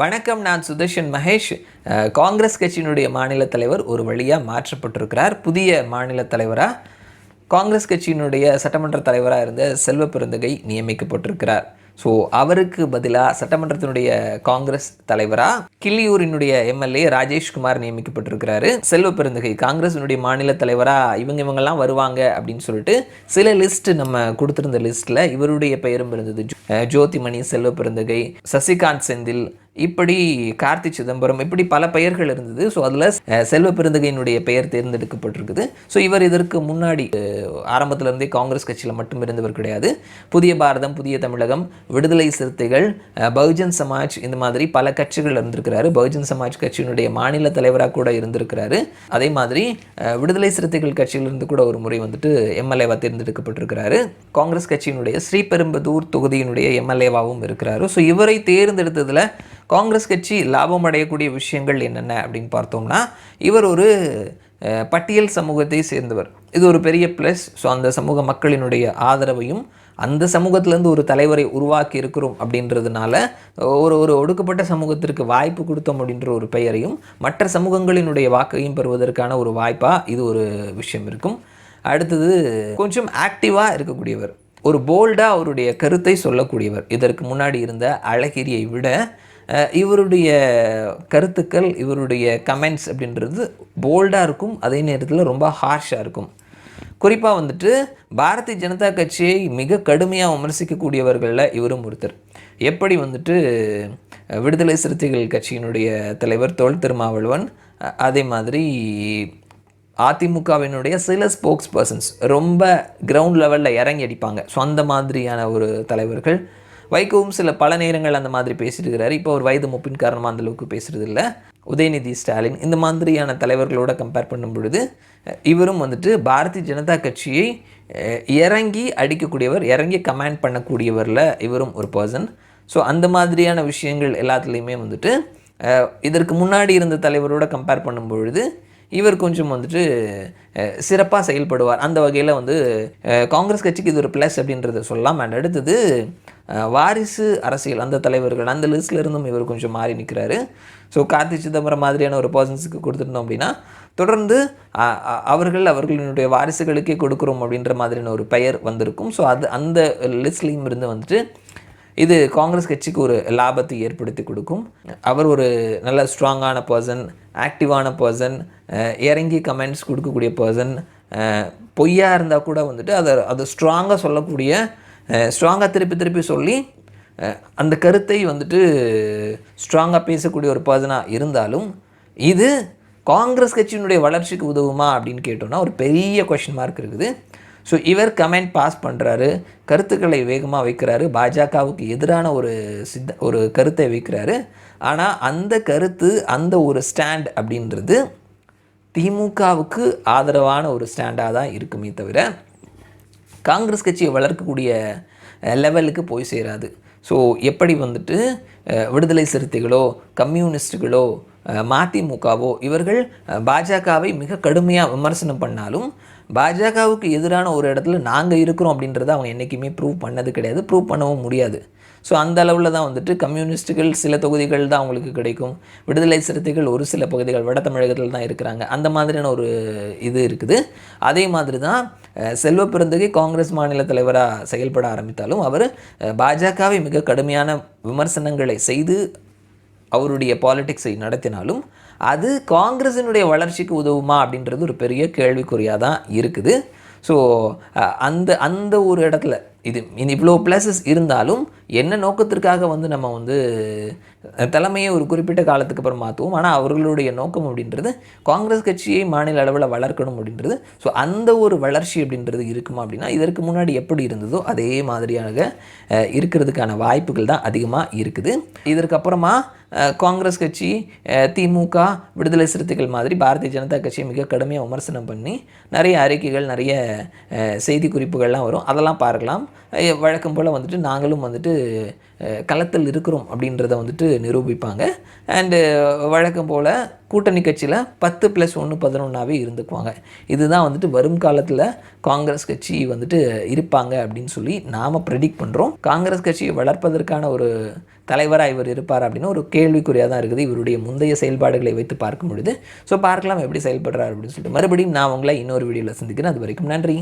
வணக்கம். நான் சுதர்ஷன் மகேஷ். காங்கிரஸ் கட்சியினுடைய மாநில தலைவர் ஒரு வழியாக மாற்றப்பட்டிருக்கிறார். புதிய மாநில தலைவராக காங்கிரஸ் கட்சியினுடைய சட்டமன்ற தலைவராக இருந்த செல்வ பெருந்தகை நியமிக்கப்பட்டிருக்கிறார். ஸோ அவருக்கு பதிலாக சட்டமன்றத்தினுடைய காங்கிரஸ் தலைவராக கிள்ளியூரினுடைய எம்எல்ஏ ராஜேஷ்குமார் நியமிக்கப்பட்டிருக்கிறாரு. செல்வ பெருந்தகை காங்கிரஸினுடைய மாநில தலைவராக இவங்கெல்லாம் வருவாங்க அப்படின்னு சொல்லிட்டு சில லிஸ்ட் நம்ம கொடுத்துருந்த லிஸ்ட்டில் இவருடைய பெயரும் இருந்தது. ஜோதிமணி செல்வ பெருந்தகை, சசிகாந்த் செந்தில், இப்படி கார்த்தி சிதம்பரம், இப்படி பல பெயர்கள் இருந்தது. ஸோ அதில் செல்வ பெருந்தகையினுடைய பெயர் தேர்ந்தெடுக்கப்பட்டிருக்குது. ஸோ இவர் இதற்கு முன்னாடி ஆரம்பத்திலிருந்தே காங்கிரஸ் கட்சியில் மட்டும் இருந்தவர் கிடையாது. புதிய பாரதம், புதிய தமிழகம், விடுதலை சிறுத்தைகள், பகுஜன் சமாஜ், இந்த மாதிரி பல கட்சிகள் இருந்திருக்கிறாரு. பகுஜன் சமாஜ் கட்சியினுடைய மாநில தலைவராக கூட இருந்திருக்கிறாரு. அதே மாதிரி விடுதலை சிறுத்தைகள் கட்சியிலிருந்து கூட ஒரு முறை எம்எல்ஏவாக தேர்ந்தெடுக்கப்பட்டிருக்கிறாரு. காங்கிரஸ் கட்சியினுடைய ஸ்ரீபெரும்புதூர் தொகுதியினுடைய எம்எல்ஏவாகவும் இருக்கிறாரு. ஸோ இவரை தேர்ந்தெடுத்ததில் காங்கிரஸ் கட்சி லாபம் அடையக்கூடிய விஷயங்கள் என்னென்ன அப்படின்னு பார்த்தோம்னா, இவர் ஒரு பட்டியல் சமூகத்தை சேர்ந்தவர். இது ஒரு பெரிய ப்ளஸ். ஸோ அந்த சமூக மக்களினுடைய ஆதரவையும் அந்த சமூகத்திலேருந்து ஒரு தலைவரை உருவாக்கி இருக்கிறோம் அப்படின்றதுனால ஒரு ஒடுக்கப்பட்ட சமூகத்திற்கு வாய்ப்பு கொடுத்தோம் அப்படின்ற ஒரு பெயரையும் மற்ற சமூகங்களினுடைய வாக்கையும் பெறுவதற்கான ஒரு வாய்ப்பாக இது ஒரு விஷயம் இருக்கும். அடுத்தது கொஞ்சம் ஆக்டிவாக இருக்கக்கூடியவர், ஒரு போல்டாக அவருடைய கருத்தை சொல்லக்கூடியவர். இதற்கு முன்னாடி இருந்த அழகிரியை விட இவருடைய கருத்துக்கள், இவருடைய கமெண்ட்ஸ் அப்படின்றது போல்டாக இருக்கும், அதே நேரத்தில் ரொம்ப ஹார்ஷாக இருக்கும். குறிப்பாக பாரதிய ஜனதா கட்சியை மிக கடுமையாக விமர்சிக்கக்கூடியவர்களில் இவரும் ஒருத்தர். எப்படி விடுதலை சிறுத்தைகள் கட்சியினுடைய தலைவர் தொல் திருமாவளவன், அதே மாதிரி அதிமுகவினுடைய சில ஸ்போக்ஸ் பர்சன்ஸ் ரொம்ப கிரவுண்ட் லெவலில் இறங்கி அடிப்பாங்க. ஸோ அந்த மாதிரியான ஒரு தலைவர்கள். வைகோவும் சில பல நேரங்கள் அந்த மாதிரி பேசிட்டு இருக்கிறாரு. இப்போ ஒரு வயது மூப்பின் காரணமாக அந்தளவுக்கு பேசுகிறது இல்லை. உதயநிதி ஸ்டாலின், இந்த மாதிரியான தலைவர்களோட கம்பேர் பண்ணும் பொழுது இவரும் பாரதிய ஜனதா கட்சியை இறங்கி அடிக்கக்கூடியவர், இறங்கி கமெண்ட் பண்ணக்கூடியவரில் இவரும் ஒரு பர்சன். ஸோ அந்த மாதிரியான விஷயங்கள் எல்லாத்துலேயுமே இதற்கு முன்னாடி இருந்த தலைவரோட கம்பேர் பண்ணும் பொழுது இவர் கொஞ்சம் சிறப்பாக செயல்படுவார். அந்த வகையில் காங்கிரஸ் கட்சிக்கு இது ஒரு ப்ளஸ் அப்படின்றத சொல்லலாம். அண்ட் அடுத்தது வாரிசு அரசியல், அந்த தலைவர்கள் அந்த லிஸ்ட்டில் இருந்தும் இவர் கொஞ்சம் மாறி நிற்கிறாரு. ஸோ கார்த்தி சிதம்பரம் மாதிரியான ஒரு பர்சன்ஸுக்கு கொடுத்துருந்தோம் அப்படின்னா தொடர்ந்து அவர்களினுடைய வாரிசுகளுக்கே கொடுக்குறோம் அப்படின்ற மாதிரியான ஒரு பெயர் வந்திருக்கும். ஸோ அந்த லிஸ்ட்லேயும் இருந்து இது காங்கிரஸ் கட்சிக்கு ஒரு லாபத்தை ஏற்படுத்தி கொடுக்கும். அவர் ஒரு நல்ல ஸ்ட்ராங்கான பர்சன், ஆக்டிவான பர்சன், இறங்கி கமெண்ட்ஸ் கொடுக்கக்கூடிய பர்சன். பொய்யாக இருந்தால் கூட அதை ஸ்ட்ராங்காக சொல்லக்கூடிய, ஸ்ட்ராங்காக திருப்பி சொல்லி அந்த கருத்தை ஸ்ட்ராங்காக பேசக்கூடிய ஒரு பர்சனாக இருந்தாலும் இது காங்கிரஸ் கட்சியினுடைய வளர்ச்சிக்கு உதவுமா அப்படின்னு கேட்டோம்னா ஒரு பெரிய கொஷின் மார்க் இருக்குது. ஸோ இவர் கமெண்ட் பாஸ் பண்ணுறாரு, கருத்துக்களை வேகமாக வைக்கிறாரு, பாஜகவுக்கு எதிரான ஒரு கருத்தை வைக்கிறாரு. ஆனால் அந்த கருத்து, அந்த ஒரு ஸ்டாண்ட் அப்படின்றது திமுகவுக்கு ஆதரவான ஒரு ஸ்டாண்டாக தான் இருக்குமே தவிர காங்கிரஸ் கட்சியை வளர்க்கக்கூடிய லெவலுக்கு போய் சேராது. ஸோ எப்படி விடுதலை சிறுத்தைகளோ, கம்யூனிஸ்டுகளோ, மதிமுகவோ இவர்கள் பாஜகவை மிக கடுமையாக விமர்சனம் பண்ணாலும் பாஜகவுக்கு எதிரான ஒரு இடத்துல நாங்கள் இருக்கிறோம் அப்படின்றத அவங்க என்றைக்குமே ப்ரூவ் பண்ணது கிடையாது, ப்ரூவ் பண்ணவும் முடியாது. ஸோ அந்த அளவில் தான் கம்யூனிஸ்ட்டுகள் சில தொகுதிகள் தான் அவங்களுக்கு கிடைக்கும், விடுதலை சிறுத்தைகள் ஒரு சில பகுதிகள் வட தமிழகத்தில் தான் இருக்கிறாங்க. அந்த மாதிரியான ஒரு இது இருக்குது. அதே மாதிரி தான் செல்வ பெருந்தகை காங்கிரஸ் மாநில தலைவராக செயல்பட ஆரம்பித்தாலும் அவர் பாஜகவை மிக கடுமையான விமர்சனங்களை செய்து அவருடைய பாலிடிக்ஸை நடத்தினாலும் அது காங்கிரஸினுடைய வளர்ச்சிக்கு உதவுமா அப்படின்றது ஒரு பெரிய கேள்விக்குறியாக தான் இருக்குது. ஸோ அந்த ஒரு இடத்துல இவ்வளோ ப்ளஸஸ் இருந்தாலும் என்ன நோக்கத்திற்காக நம்ம தலைமையை ஒரு குறிப்பிட்ட காலத்துக்கு அப்புறம் மாற்றுவோம். ஆனால் அவர்களுடைய நோக்கம் அப்படின்றது காங்கிரஸ் கட்சியை மாநில அளவில் வளர்க்கணும் அப்படின்றது. ஸோ அந்த ஒரு வளர்ச்சி அப்படின்றது இருக்குமா அப்படின்னா இதற்கு முன்னாடி எப்படி இருந்ததோ அதே மாதிரியாக இருக்கிறதுக்கான வாய்ப்புகள் தான் அதிகமாக இருக்குது. இதற்கப்புறமா காங்கிரஸ் கட்சி, திமுக, விடுதலை சிறுத்தைகள் மாதிரி பாரதிய ஜனதா கட்சியை மிக கடுமையாக விமர்சனம் பண்ணி நிறைய அறிக்கைகள், நிறைய செய்தி குறிப்புகள்லாம் வரும். அதெல்லாம் பார்க்கலாம். வழக்கம் போல் நாங்களும் களத்தில் இருக்கிறோம் அப்படின்றத நிரூபிப்பாங்க. அண்டு வழக்கம் போல் கூட்டணி கட்சியில் 10+1 11ஆகவே இருந்துக்குவாங்க. இதுதான் வந்துட்டு வரும் காலத்தில் காங்கிரஸ் கட்சி வந்துட்டு இருப்பாங்க அப்படின்னு சொல்லி நாம் ப்ரெடிக்ட் பண்ணுறோம். காங்கிரஸ் கட்சியை வளர்ப்பதற்கான ஒரு தலைவராக இவர் இருப்பார் அப்படின்னு ஒரு கேள்விக்குறியாக தான் இருக்குது இவருடைய முந்தைய செயல்பாடுகளை வைத்து பார்க்கும் பொழுது. ஸோ பார்க்கலாம் எப்படி செயல்படுறார் அப்படின்னு சொல்லிட்டு. மறுபடியும் நான் உங்களை இன்னொரு வீடியோவில் சந்திக்கிறேன். அது வரைக்கும் நன்றி.